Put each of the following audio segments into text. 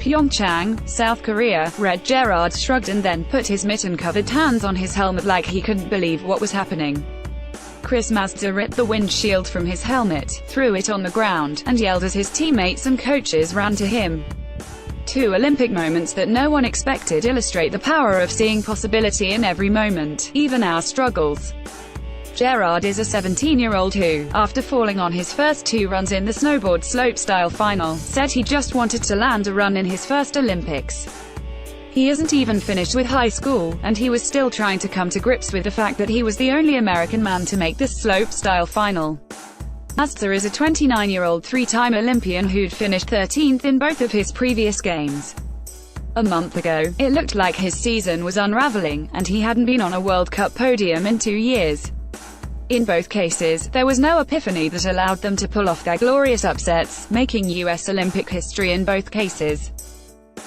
Pyeongchang, South Korea. Red Gerard shrugged and then put his mitten-covered hands on his helmet like he couldn't believe what was happening. Chris Mazda ripped the windshield from his helmet, threw it on the ground, and yelled as his teammates and coaches ran to him. Two Olympic moments that no one expected illustrate the power of seeing possibility in every moment, even our struggles. Gerard is a 17-year-old who, after falling on his first two runs in the snowboard slopestyle final, said he just wanted to land a run in his first Olympics. He isn't even finished with high school, and he was still trying to come to grips with the fact that he was the only American man to make the slopestyle final. Mazda is a 29-year-old three-time Olympian who'd finished 13th in both of his previous games. A month ago, it looked like his season was unraveling, and he hadn't been on a World Cup podium in 2 years. In both cases, there was no epiphany that allowed them to pull off their glorious upsets, making U.S. Olympic history in both cases.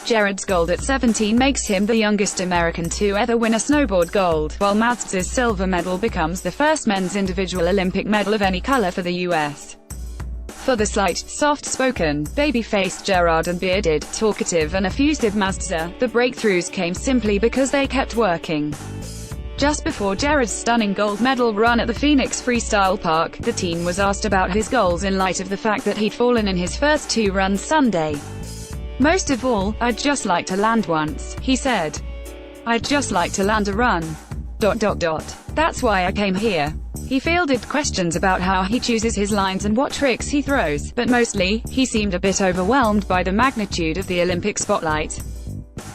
Gerard's gold at 17 makes him the youngest American to ever win a snowboard gold, while Mazda's silver medal becomes the first men's individual Olympic medal of any color for the U.S. For the slight, soft-spoken, baby-faced Gerard and bearded, talkative and effusive Mazda, the breakthroughs came simply because they kept working. Just before Gerard's stunning gold medal run at the Phoenix Freestyle Park, the teen was asked about his goals in light of the fact that he'd fallen in his first two runs Sunday. "Most of all, I'd just like to land once," he said. "I'd just like to land a run. ... That's why I came here." He fielded questions about how he chooses his lines and what tricks he throws, but mostly, he seemed a bit overwhelmed by the magnitude of the Olympic spotlight.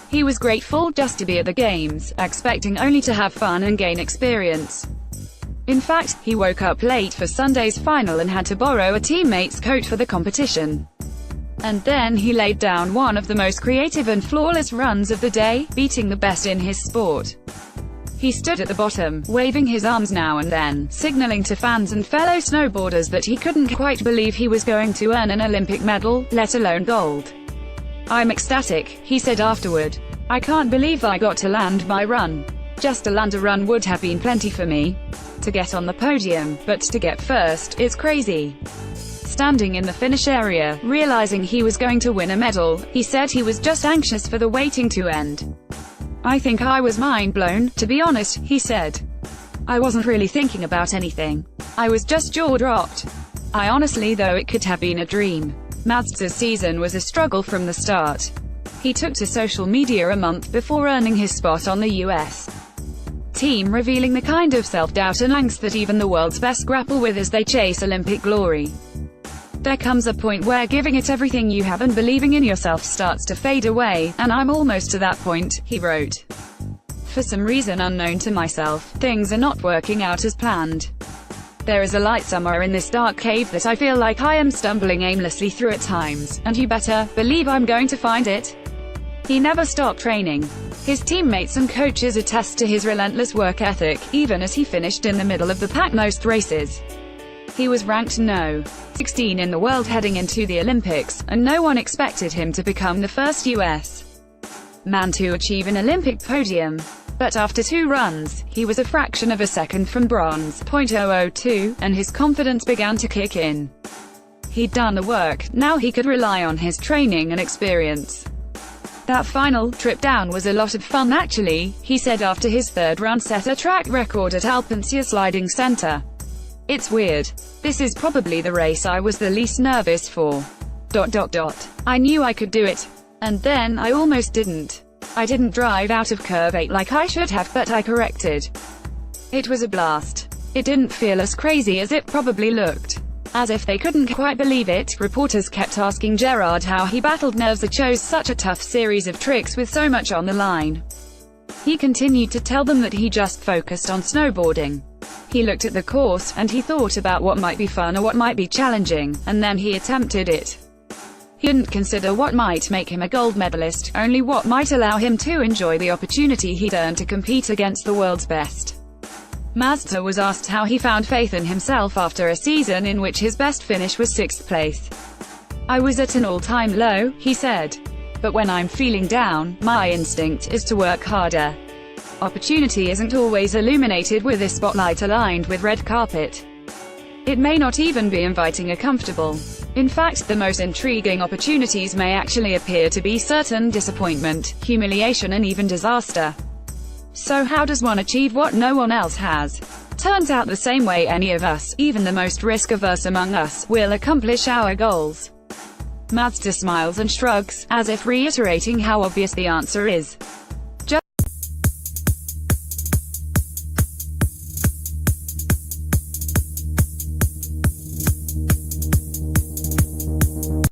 He was grateful just to be at the Games, expecting only to have fun and gain experience. In fact, he woke up late for Sunday's final and had to borrow a teammate's coat for the competition. And then he laid down one of the most creative and flawless runs of the day, beating the best in his sport. He stood at the bottom, waving his arms now and then, signaling to fans and fellow snowboarders that he couldn't quite believe he was going to earn an Olympic medal, let alone gold. "I'm ecstatic," he said afterward. "I can't believe I got to land my run. Just to land a run would have been plenty for me. To get on the podium, but to get first, it's crazy." Standing in the finish area, realizing he was going to win a medal, he said he was just anxious for the waiting to end. "I think I was mind-blown, to be honest," he said. "I wasn't really thinking about anything. I was just jaw-dropped. I honestly though it could have been a dream." Mazda's season was a struggle from the start. He took to social media a month before earning his spot on the U.S. team, revealing the kind of self-doubt and angst that even the world's best grapple with as they chase Olympic glory. "There comes a point where giving it everything you have and believing in yourself starts to fade away, and I'm almost to that point," he wrote. "For some reason unknown to myself, things are not working out as planned. There is a light somewhere in this dark cave that I feel like I am stumbling aimlessly through at times, and you better believe I'm going to find it." He never stopped training. His teammates and coaches attest to his relentless work ethic, even as he finished in the middle of the pack most races. He was ranked No. 16 in the world heading into the Olympics, and no one expected him to become the first U.S. man to achieve an Olympic podium. But after two runs, he was a fraction of a second from bronze, .002, and his confidence began to kick in. He'd done the work, now he could rely on his training and experience. "That final trip down was a lot of fun actually," he said after his third run set a track record at Alpensia Sliding Center. "It's weird. This is probably the race I was the least nervous for. ... I knew I could do it. And then I almost didn't. I didn't drive out of curve 8 like I should have, but I corrected. It was a blast. It didn't feel as crazy as it probably looked." As if they couldn't quite believe it, reporters kept asking Gerard how he battled nerves and chose such a tough series of tricks with so much on the line. He continued to tell them that he just focused on snowboarding. He looked at the course, and he thought about what might be fun or what might be challenging, and then he attempted it. He didn't consider what might make him a gold medalist, only what might allow him to enjoy the opportunity he'd earned to compete against the world's best. Mazda was asked how he found faith in himself after a season in which his best finish was 6th place. "I was at an all-time low," he said. "But when I'm feeling down, my instinct is to work harder. Opportunity isn't always illuminated with a spotlight aligned with red carpet. It may not even be inviting or comfortable. In fact, the most intriguing opportunities may actually appear to be certain disappointment, humiliation and even disaster. So how does one achieve what no one else has? Turns out the same way any of us, even the most risk-averse among us, will accomplish our goals. Mazda smiles and shrugs, as if reiterating how obvious the answer is.